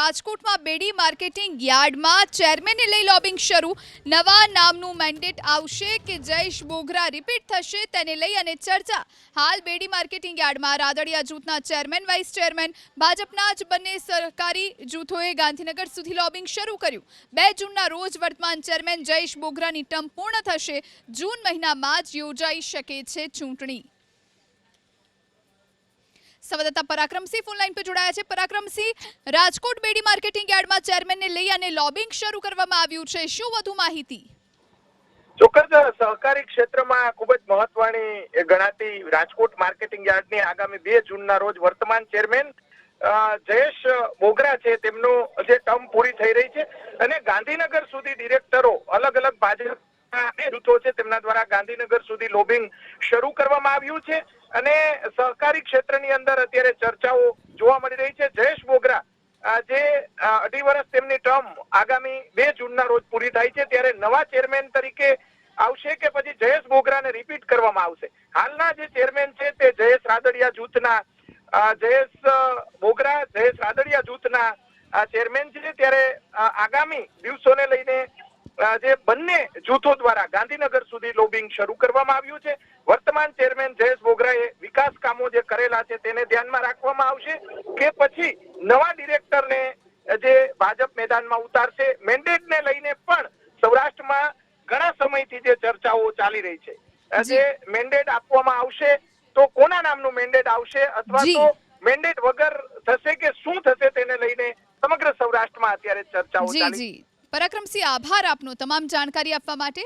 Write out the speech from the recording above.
રાજકોટમાં બેડી માર્કેટિંગ યાર્ડમાં ચેરમેનને લઈ લોબિંગ શરૂ। નવા નામનું મેન્ડેટ આવશે કે જયેશ બોગરા રિપીટ થશે તેને લઈ અને ચર્ચા। હાલ બેડી માર્કેટિંગ યાર્ડમાં રાદડિયા જૂથના ચેરમેન વાઇસ ચેરમેન ભાજપના જ બંને સરકારી જૂથોએ ગાંધીનગર સુધી લોબિંગ શરૂ કર્યું। 2 જૂનના રોજ વર્તમાન ચેરમેન જયેશ બોગરાની ટર્મ પૂર્ણ થશે। જૂન મહિનામાં જ યોજાઈ શકે છે ચૂંટણી। સંવાદદાતા પરાક્રમસિંહ ફોન લાઈન પર જોડાયા છે। પરાક્રમસિંહ, રાજકોટ બેડી માર્કેટિંગ યાર્ડમાં ચેરમેનને લઈ અને લોબિંગ શરૂ કરવામાં આવ્યું છે, શું વધુ માહિતી? ચોક્કસ સહકારી ક્ષેત્રમાં ખૂબ જ મહત્વની ગણાતી રાજકોટ માર્કેટિંગ યાર્ડની આગામી 2 જૂનના રોજ વર્તમાન ચેરમેન જયેશ બોગરા છે તેમનો જે ટર્મ પૂરી થઈ રહી છે અને ગાંધીનગર સુધી ડિરેક્ટરો અલગ અલગ ભાજપના જૂથો છે તેમના દ્વારા ગાંધીનગર સુધી લોબિંગ શરૂ કરવામાં આવ્યું છે અને સહકારી ક્ષેત્રની અંદર અત્યારે ચર્ચાઓ જોવા મળી રહી છે। જયેશ બોગરા જે 2.5 વર્ષ તેમની ટર્મ આગામી 2 જૂનના રોજ પૂરી થાય છે ત્યારે નવા ચેરમેન તરીકે આવશે કે પછી જયેશ બોગરાને રિપીટ કરવામાં આવશે। હાલના જે ચેરમેન છે તે જયેશ રાદડિયા જૂથના જયેશ બોગરા જયેશ રાદડિયા જૂથના ચેરમેન છે ત્યારે આગામી દિવસોને લઈને જે બંને જૂથો દ્વારા ગાંધીનગર સુધી લોબિંગ શરૂ કરવામાં આવ્યું છે। વર્તમાન ચેરમેન જયેશ બોગરાએ વિકાસ કામો જે કરેલા છે તેને ધ્યાનમાં રાખવામાં આવશે કે પછી નવા ડિરેક્ટરને જે ભાજપ મેદાનમાં ઉતારશે। મેન્ડેટને લઈને પણ સૌરાષ્ટ્રમાં ઘણા સમયથી જે ચર્ચાઓ ચાલી રહી છે, જે મેન્ડેટ આપવામાં આવશે તો કોના નામનું મેન્ડેટ આવશે અથવા તો મેન્ડેટ વગર થશે કે શું થશે તેને લઈને સમગ્ર સૌરાષ્ટ્રમાં અત્યારે ચર્ચાઓ ચાલી। પરાક્રમસિંહ, આભાર આપનો તમામ જાણકારી આપવા માટે।